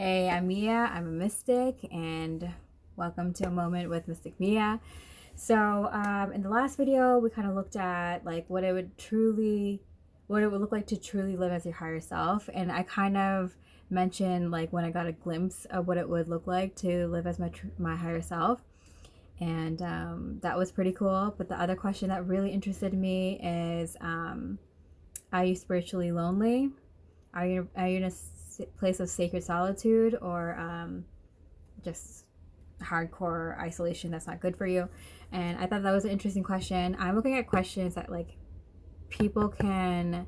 Hey, I'm Mia. I'm a mystic, and welcome to a moment with Mystic Mia. In the last video, we kind of looked at like what it would look like to truly live as your higher self, and I kind of mentioned like when I got a glimpse of what it would look like to live as my higher self, and that was pretty cool. But the other question that really interested me is, are you spiritually lonely? Are you in a place of sacred solitude, or just hardcore isolation that's not good for you? And I thought that was an interesting question. I'm looking at questions that like people can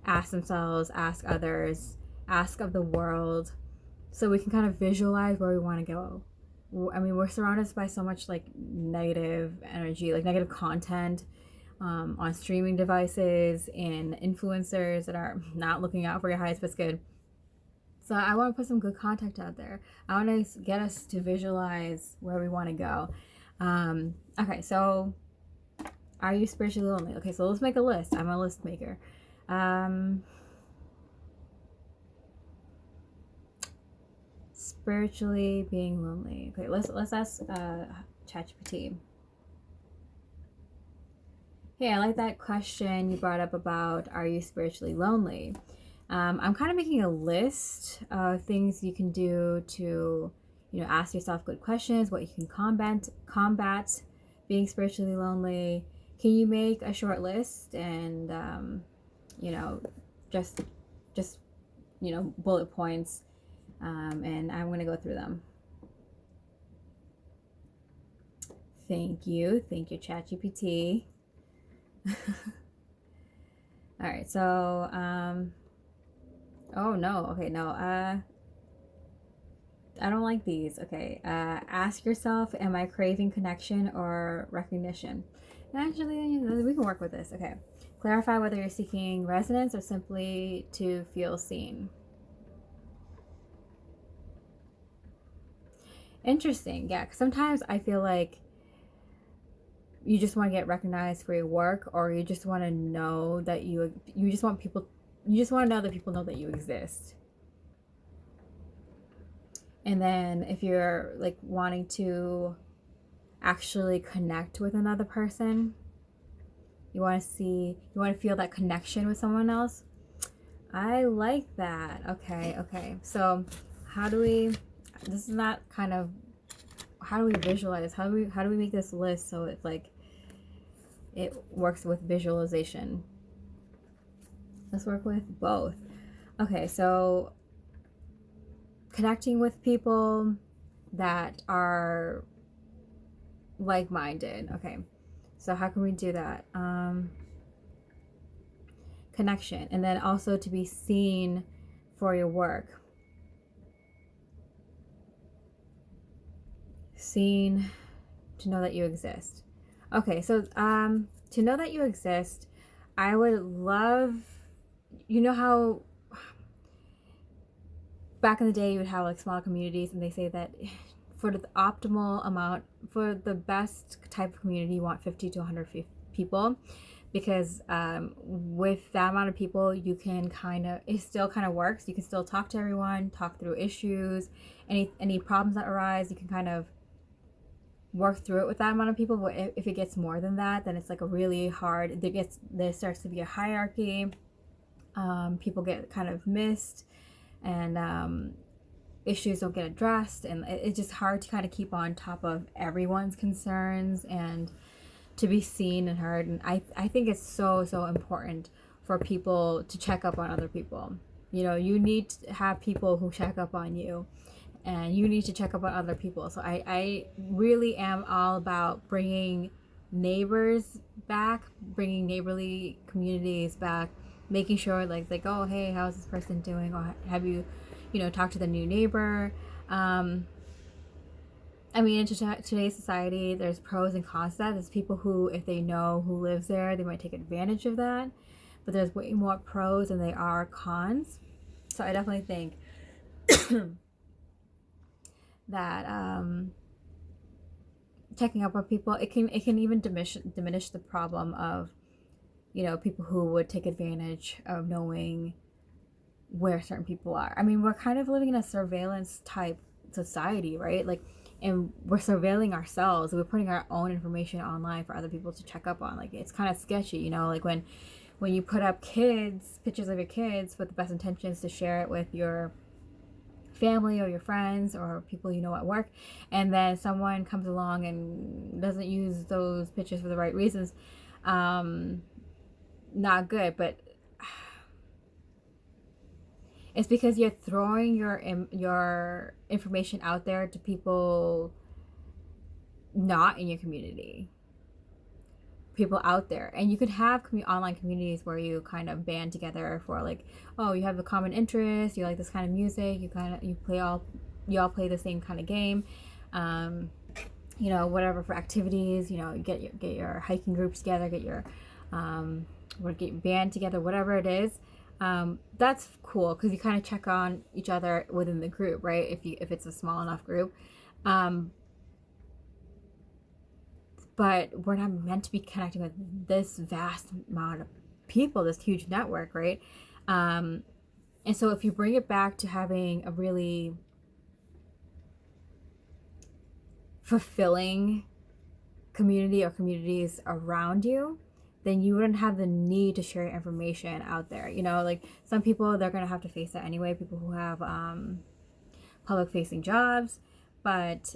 ask themselves, ask others, ask of the world, so we can kind of visualize where we want to go. I mean, we're surrounded by so much like negative energy, like negative content, on streaming devices and influencers that are not looking out for your highest best good. So I want to put some good content out there. I want to get us to visualize where we want to go. Okay, so are you spiritually lonely? Okay, so let's make a list. I'm a list maker. Spiritually being lonely. Okay, let's ask ChatGPT. Hey, I like that question you brought up about are you spiritually lonely? I'm kind of making a list of things you can do to, ask yourself good questions, what you can combat being spiritually lonely. Can you make a short list and, you know, just just bullet points, and I'm gonna go through them. Thank you, ChatGPT. All right, so oh no, okay, no, I don't like these. Okay, ask yourself, am I craving connection or recognition? And actually, we can work with this. Okay, clarify whether you're seeking resonance or simply to feel seen. Interesting, yeah. 'Cause sometimes I feel like you just want to get recognized for your work, or you just want to know that you just want people, you just want to know that people know that you exist. And then if you're like wanting to actually connect with another person, you want to feel that connection with someone else. I like that. Okay, okay. So how do we, this is not kind of, how do we visualize? How do we make this list so it's like it works with visualization? Let's work with both. Okay, so connecting with people that are like-minded. Okay, so how can we do that? Connection, and then also to be seen for your work. Seen, to know that you exist. Okay, so to know that you exist, I would love, you know how back in the day you would have like small communities, and they say that for the optimal amount, for the best type of community, you want 50 to 100 people, because with that amount of people, you can kind of, it still kind of works. You can still talk to everyone, talk through issues, any problems that arise. You can kind of work through it with that amount of people. But if it gets more than that, then it's like a really hard. There starts to be a hierarchy. People get kind of missed, and issues don't get addressed, and it's just hard to kind of keep on top of everyone's concerns and to be seen and heard. And I think it's so important for people to check up on other people. You need to have people who check up on you, and you need to check up on other people. So I really am all about bringing neighbors back, bringing neighborly communities back, making sure like oh, hey, how's this person doing, or have you talked to the new neighbor. I mean, in today's society, there's pros and cons to that. There's people who, if they know who lives there, they might take advantage of that. But there's way more pros than there are cons. So I definitely think that checking up on people, it can even diminish the problem of people who would take advantage of knowing where certain people are. I mean, we're kind of living in a surveillance type society, right? Like, and we're surveilling ourselves. We're putting our own information online for other people to check up on. Like, it's kind of sketchy, you know, like when you put up pictures of your kids with the best intentions to share it with your family or your friends or people you know at work, and then someone comes along and doesn't use those pictures for the right reasons, not good. But it's because you're throwing your information out there to people not in your community, people out there. And you could have online communities where you kind of band together for, like, oh, you have a common interest, you like this kind of music, you all play the same kind of game, you know, whatever, for activities, you know, you get your hiking groups together, get your band together, whatever it is. That's cool because you kind of check on each other within the group, right? If it's a small enough group. But we're not meant to be connecting with this vast amount of people, this huge network, right? And so if you bring it back to having a really fulfilling community or communities around you, then you wouldn't have the need to share information out there. You know, like, some people, they're going to have to face that anyway, people who have public facing jobs. But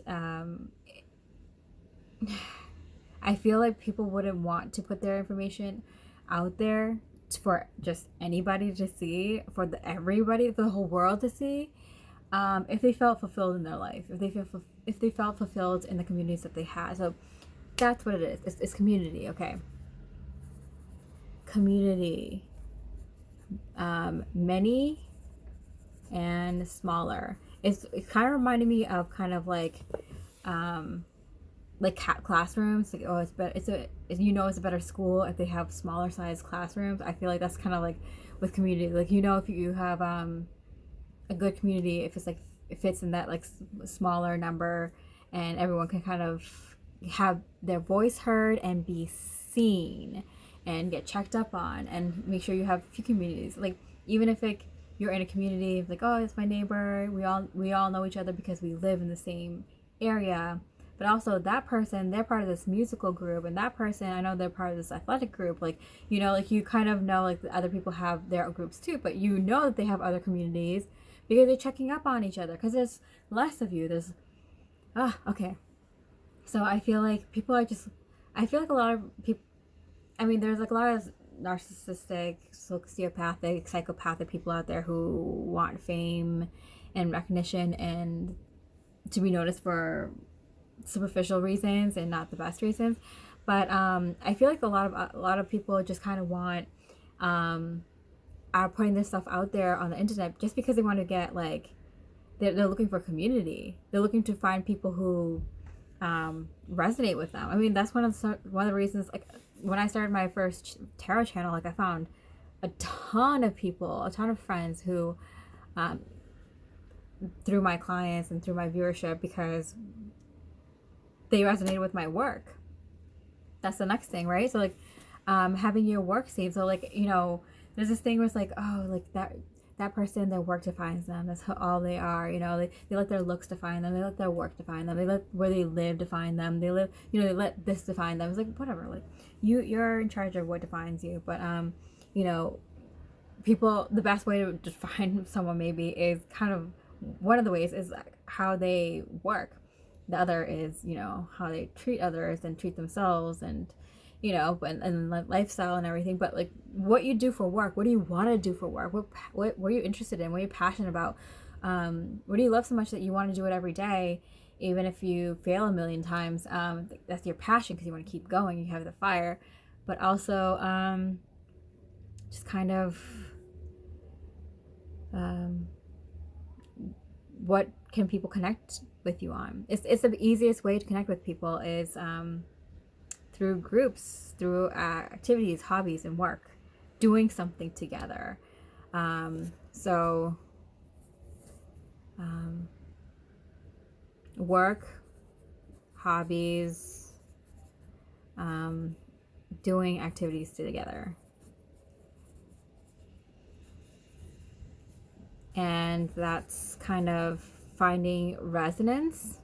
I feel like people wouldn't want to put their information out there for just anybody to see, for everybody, the whole world to see, if they felt fulfilled in their life, if they felt fulfilled in the communities that they had. So that's what it is. It's community, okay? Community. Many and smaller. It kind of reminded me of kind of like classrooms. Like, oh, it's a better school if they have smaller size classrooms. I feel like that's kind of like with community. Like, you know, if you have a good community, if it's like, it fits in that like smaller number, and everyone can kind of have their voice heard and be seen and get checked up on, and make sure you have a few communities. Like, even if like you're in a community, like, oh, it's my neighbor, we all know each other because we live in the same area. But also, that person, they're part of this musical group, and that person, I know they're part of this athletic group. Like, you know, like, you kind of know, like, the other people have their groups too, but you know that they have other communities because they're checking up on each other, because there's less of you. Okay. So I feel like I feel like a lot of people, I mean, there's like a lot of narcissistic, sociopathic, psychopathic people out there who want fame and recognition and to be noticed for superficial reasons and not the best reasons. But I feel like a lot of people just kind of want are putting this stuff out there on the internet just because they want to get, like, they're looking for community. They're looking to find people who resonate with them. I mean, that's one of the reasons, like, when I started my first tarot channel, like, I found a ton of friends who through my clients and through my viewership, because they resonated with my work. That's the next thing, right? So, like, having your work seen. So, like, you know, there's this thing where it's like, oh, like, that person, their work defines them. That's all they are. You know, they let their looks define them. They let their work define them. They let where they live define them. They let this define them. It's like, whatever. Like, you're in charge of what defines you. But you know, the best way to define someone maybe is kind of, one of the ways is how they work. The other is, you know, how they treat others and treat themselves, and, you know, and lifestyle and everything. But, like, what you do for work, what do you want to do for work? What are you interested in? What are you passionate about? What do you love so much that you want to do it every day, even if you fail a million times? That's your passion because you want to keep going. You have the fire. But also, just kind of, what can people connect with you on? It's the easiest way to connect with people is through groups, through activities, hobbies, and work, doing something together. Work, hobbies, doing activities together. and that's kind of finding resonance,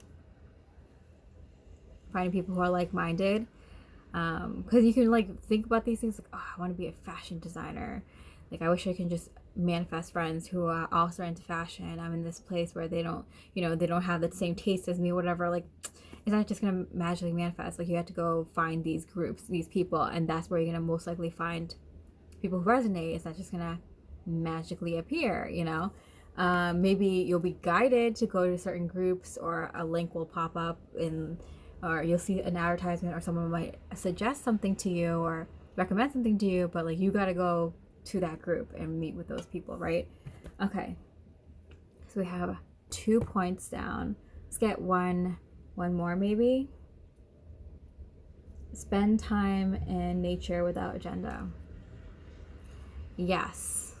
finding people who are like-minded, because you can like think about these things like, oh, I want to be a fashion designer, like I wish I can just manifest friends who are also into fashion. I'm in this place where they don't, they don't have the same taste as me, whatever. Like, it's not just gonna magically manifest. Like, you have to go find these groups, these people, and that's where you're gonna most likely find people who resonate. It's not just gonna magically appear, maybe you'll be guided to go to certain groups, or a link will pop up or you'll see an advertisement, or someone might suggest something to you or recommend something to you, but like you got to go to that group and meet with those people, right? Okay, so we have 2 points down. Let's get one more maybe. Spend time in nature without agenda. Yes,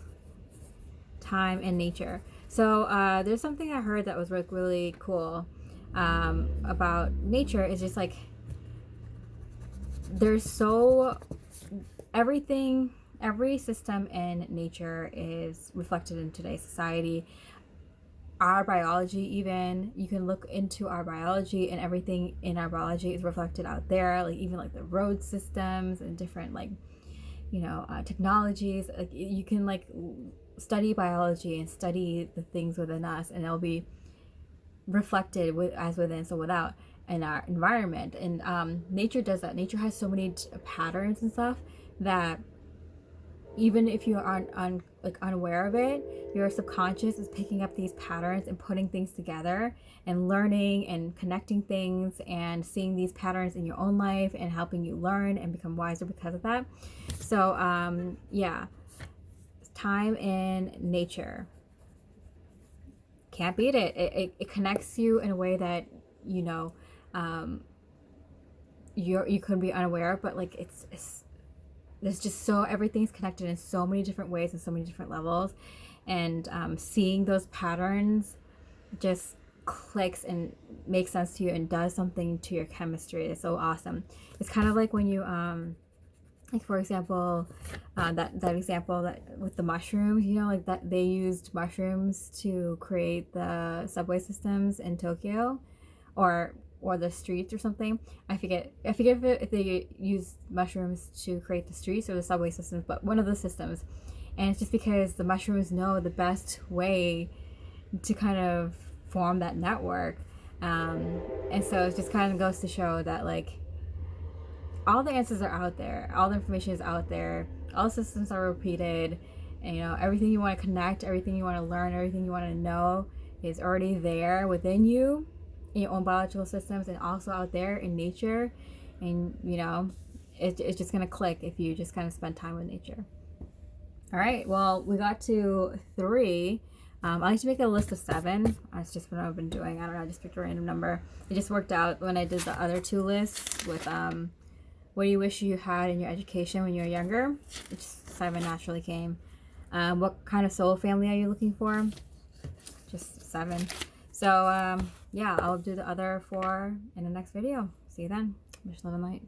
time in nature. So there's something I heard that was really cool about nature. Is just like there's every system in nature is reflected in today's society. Our biology, even, you can look into our biology, and everything in our biology is reflected out there, like even like the road systems and different like technologies. Like you can like study biology and study the things within us, and it'll be reflected as within so without in our environment. And nature does that. Nature has so many patterns and stuff that even if you aren't unaware of it, your subconscious is picking up these patterns and putting things together and learning and connecting things and seeing these patterns in your own life and helping you learn and become wiser because of that. So yeah, time in nature, can't beat it. It connects you in a way that you could be unaware of, but like it's there's just everything's connected in so many different ways and so many different levels, and seeing those patterns just clicks and makes sense to you and does something to your chemistry. It's so awesome. It's kind of like when you like for example, that example that with the mushrooms, like that they used mushrooms to create the subway systems in Tokyo, or the streets or something. I forget if they used mushrooms to create the streets or the subway systems, but one of the systems. And it's just because the mushrooms know the best way to kind of form that network. And so it just kind of goes to show that like all the answers are out there, all the information is out there, all systems are repeated, and everything you want to connect, everything you want to learn, everything you want to know is already there within you, in your own biological systems, and also out there in nature. And it's just gonna click if you just kind of spend time with nature. All right, well, we got to 3. I like to make a list of 7. That's just what I've been doing. I don't know, I just picked a random number. It just worked out when I did the other 2 lists with what do you wish you had in your education when you were younger? It just 7 naturally came. What kind of soul family are you looking for? Just 7. So yeah, I'll do the other 4 in the next video. See you then. Much love and light.